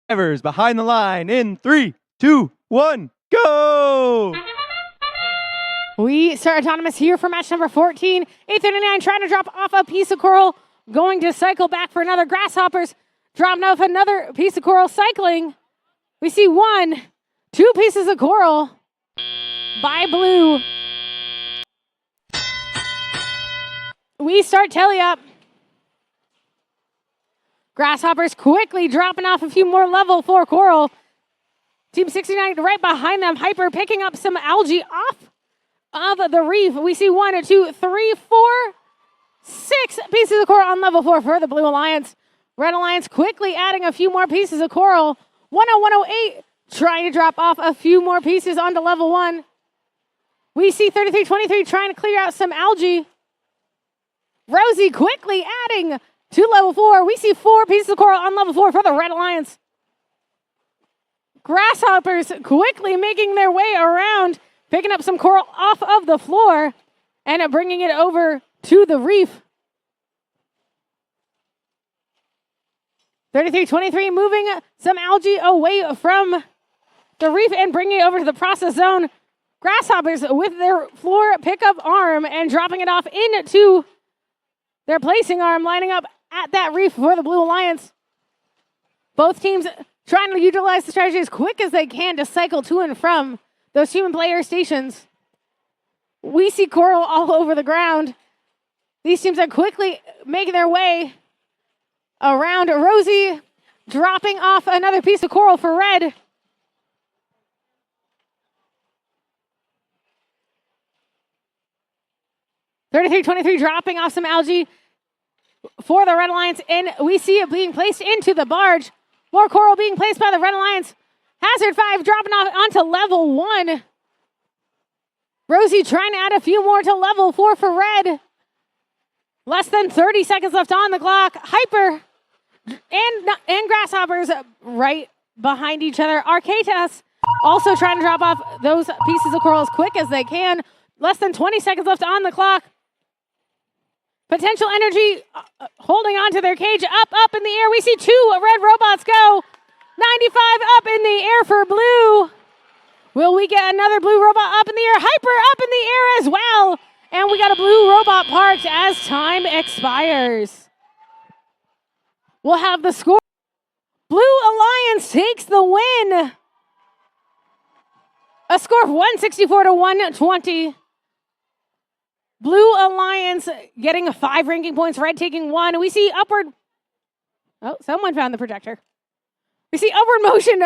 Drivers behind the line in 3, 2, 1, go! We start autonomous here for match number 14. 839 trying to drop off a piece of coral, going to cycle back for another. Grasshoppers dropping off another piece of coral, cycling. We see 1, 2 pieces of coral by blue. We start telly up. Grasshoppers quickly dropping off a few more level 4 coral. Team 69 right behind them. Hyper picking up some algae off of the reef. We see 1, 2, 3, 4, 6 pieces of coral on level 4 for the Blue Alliance. Red Alliance quickly adding a few more pieces of coral. 108 trying to drop off a few more pieces onto level 1. We see 3323 trying to clear out some algae. Rosie quickly adding to level 4. We see 4 pieces of coral on level 4 for the Red Alliance. Grasshoppers quickly making their way around, picking up some coral off of the floor and bringing it over to the reef. 3323 moving some algae away from the reef and bringing it over to the process zone. Grasshoppers with their floor pickup arm and dropping it off into their placing arm, lining up at that reef for the Blue Alliance. Both teams trying to utilize the strategy as quick as they can to cycle to and from those human player stations. We see coral all over the ground. These teams are quickly making their way around. Rosie dropping off another piece of coral for red. (3323) dropping off some algae for the Red Alliance, and we see it being placed into the barge. More coral being placed by the Red Alliance. Hazard 5 dropping off onto level 1. Rosie trying to add a few more to level 4 for red. Less than 30 seconds left on the clock. Hyper and Grasshoppers right behind each other. Arcades also trying to drop off those pieces of coral as quick as they can. Less than 20 seconds left on the clock. Potential Energy holding on to their cage. Up in the air. We see 2 red robots go. 95 up in the air for blue. Will we get another blue robot up in the air? Hyper up in the air as well. And we got a blue robot parked as time expires. We'll have the score. Blue Alliance takes the win. A score of 164 to 120. Blue Alliance getting 5 ranking points, red taking 1. We see upward. Oh, someone found the projector. We see upward motion